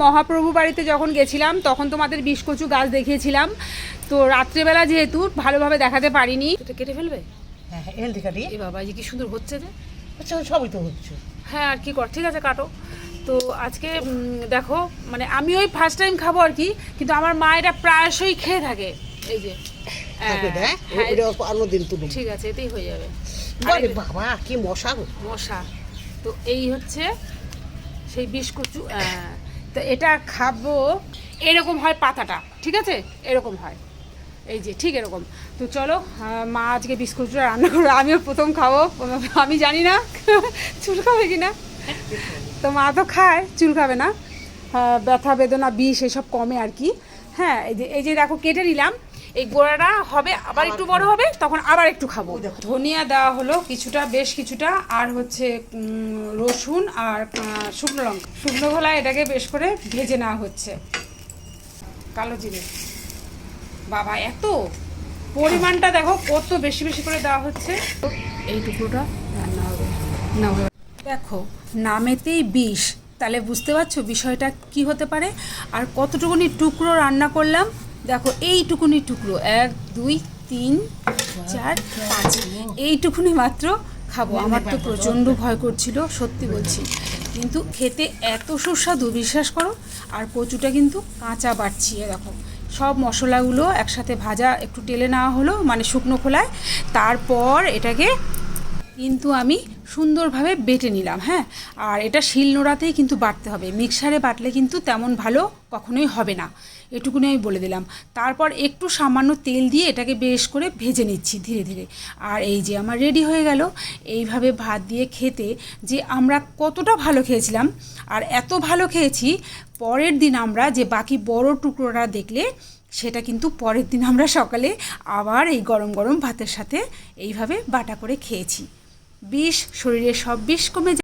মহাপ্রভু বাড়িতে যখন গেছিলাম তখন তোমাদের বিষ্কচু গাছ দেখিয়েছিলাম। তো রাত্রেবেলা যেহেতু ভালোভাবে দেখাতে পারিনি, এটা কেটে ফেলবে। হ্যাঁ হ্যাঁ, হেলদি কাটি। এ বাবা, যে কি সুন্দর হচ্ছে যে। আচ্ছা, সবই তো হচ্ছে। হ্যাঁ, আর কি কর, ঠিক আছে কাটো। তো আজকে দেখো, মানে আমি ওই ফার্স্ট টাইম খাবো আর কি, কিন্তু আমার মা এটা প্রায়শই খেয়ে থাকে। এই যে ঠিক আছে, এতেই হয়ে যাবে। বাবা কি মশা গো, মশা। তো এই হচ্ছে সেই বিষ্কচু। তো এটা খাবো, এরকম হয় পাতাটা, ঠিক আছে, এরকম হয়, এই যে ঠিক এরকম। তো চলো, মা আজকে বিস্কুটটা রান্না করবো, আমিও প্রথম খাবো, আমি জানি না চুল খাবে কিনা। তো মা তো খায়, চুল খাবে না, ব্যথা বেদনা বিষ এসব কমে আর কি। হ্যাঁ, এই যে দেখো কেটে নিলাম, এই গোড়াটা হবে আবার একটু বড় হবে, তখন আবার একটু খাবো। ধনিয়া দেওয়া হলো কিছুটা, বেশ কিছুটা, আর হচ্ছে রসুন আর শুকনো লঙ্কা, শুকনো গলায় এটাকে বেশ করে ভেজে নেওয়া হচ্ছে। কালো জিরে, বাবা এত পরিমাণটা দেখো কত বেশি বেশি করে দেওয়া হচ্ছে। এই টুকরোটা রান্না হবে না, দেখো নামেতেই বিষ, তাহলে বুঝতে পারছো বিষয়টা কি হতে পারে। আর কতটুকুনি টুকরো রান্না করলাম দেখো, এইটুকুনি টুকরো, 1 2 3 4 5, এইটুকুনি মাত্র খাবো। আমার তো প্রচণ্ড ভয় করছিল, সত্যি বলছি, কিন্তু খেতে এত সুস্বাদু, বিশ্বাস করো। আর কচুটা কিন্তু কাঁচা বাটছি, দেখো সব মশলাগুলো একসাথে ভাজা একটু টেলে নেওয়া হলো, মানে শুকনো খোলায়। তারপর এটাকে কিন্তু আমি সুন্দরভাবে বেটে নিলাম। হ্যাঁ, আর এটা শিলনোড়াতেই কিন্তু বাটতে হবে, মিক্সারে বাটলে কিন্তু তেমন ভালো কখনোই হবে না, এটুকুনি আমি বলে দিলাম। তারপর একটু সামান্য তেল দিয়ে এটাকে বেশ করে ভেজে নিচ্ছি ধীরে ধীরে। আর এই যে আমার রেডি হয়ে গেল। এইভাবে ভাত দিয়ে খেতে যে আমরা কতটা ভালো খেয়েছিলাম, আর এত ভালো খেয়েছি, পরের দিন আমরা যে বাকি বড় টুকরোটা দেখলে সেটা কিন্তু পরের দিন আমরা সকালে আবার এই গরম গরম ভাতের সাথে এইভাবে বাটা করে খেয়েছি। বিষ, শরীরে সব বিষ কমে যায়।